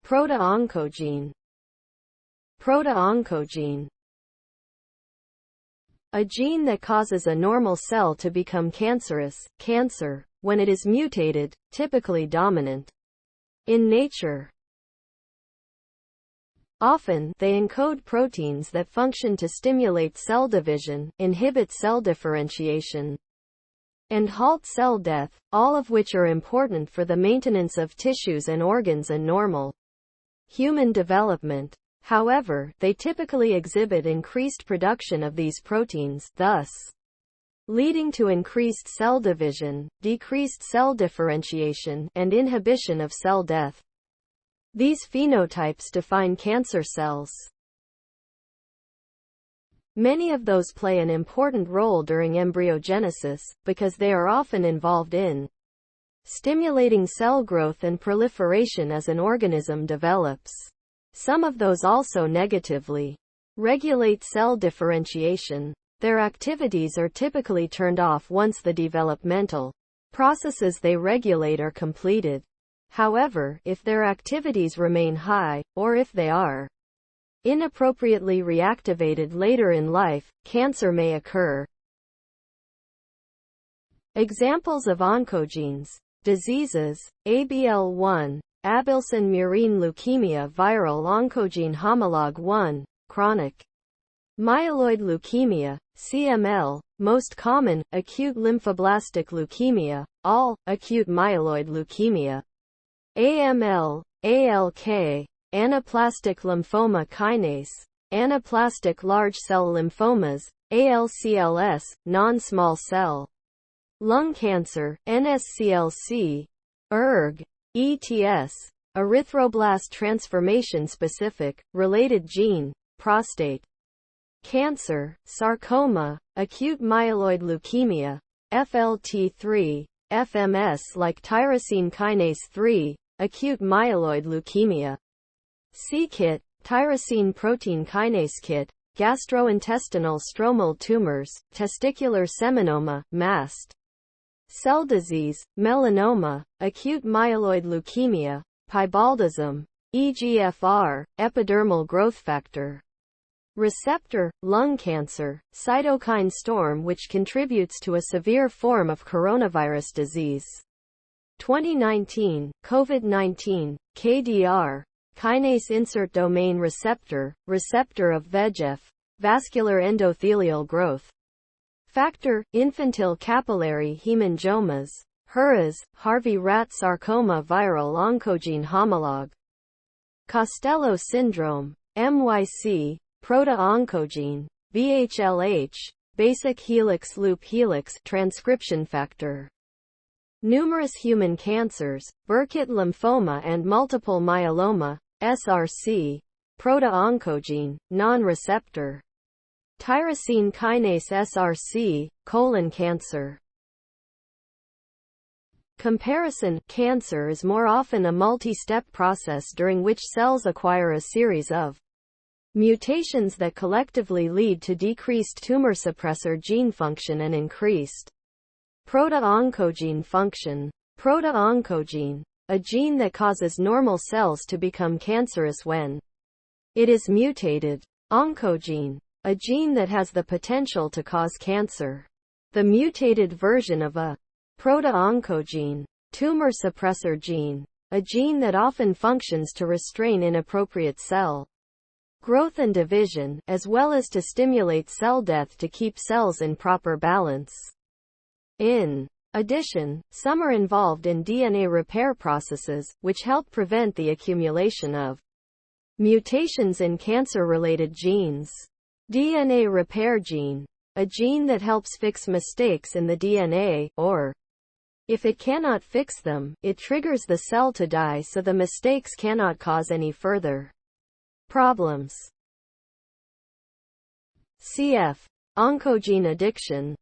Proto-oncogene. Proto-oncogene. A gene that causes a normal cell to become cancerous, cancer, when it is mutated, typically dominant in nature. Often, they encode proteins that function to stimulate cell division, inhibit cell differentiation, and halt cell death, all of which are important for the maintenance of tissues and organs and normal human development. However, they typically exhibit increased production of these proteins, thus leading to increased cell division, decreased cell differentiation, and inhibition of cell death. These phenotypes define cancer cells. Many of those play an important role during embryogenesis, because they are often involved in stimulating cell growth and proliferation as an organism develops. Some of those also negatively regulate cell differentiation. Their activities are typically turned off once the developmental processes they regulate are completed. However, if their activities remain high, or if they are inappropriately reactivated later in life, cancer may occur. Examples of oncogenes. Diseases: ABL1, Abelson-Murine leukemia, viral oncogene homolog 1, chronic myeloid leukemia, CML, most common, acute lymphoblastic leukemia, ALL, acute myeloid leukemia, AML, ALK, anaplastic lymphoma kinase, anaplastic large cell lymphomas, ALCLS, non-small cell lung cancer, NSCLC, ERG, ETS, erythroblast transformation specific, related gene, prostate cancer, sarcoma, acute myeloid leukemia, FLT3, FMS like tyrosine kinase 3, acute myeloid leukemia, c-KIT, tyrosine protein kinase KIT, gastrointestinal stromal tumors, testicular seminoma, mast cell disease, melanoma, acute myeloid leukemia, piebaldism, EGFR, epidermal growth factor receptor, lung cancer, cytokine storm which contributes to a severe form of coronavirus disease. 2019, COVID-19, KDR, kinase insert domain receptor, receptor of VEGF, vascular endothelial growth factor, infantile capillary hemangiomas, HERAS, Harvey-Rat sarcoma, viral oncogene homolog, Costello syndrome, MYC, proto-oncogene, VHLH, basic helix loop helix transcription factor. Numerous human cancers, Burkitt lymphoma and multiple myeloma, SRC, proto-oncogene, non-receptor. Tyrosine kinase SRC, colon cancer. Comparison: cancer is more often a multi-step process during which cells acquire a series of mutations that collectively lead to decreased tumor suppressor gene function and increased proto-oncogene function. Proto-oncogene, a gene that causes normal cells to become cancerous when it is mutated. Oncogene, a gene that has the potential to cause cancer. The mutated version of a proto-oncogene, tumor suppressor gene, a gene that often functions to restrain inappropriate cell growth and division, as well as to stimulate cell death to keep cells in proper balance. In addition, some are involved in DNA repair processes, which help prevent the accumulation of mutations in cancer-related genes. DNA repair gene, a gene that helps fix mistakes in the DNA, or, if it cannot fix them, it triggers the cell to die so the mistakes cannot cause any further problems. Cf. Oncogene addiction.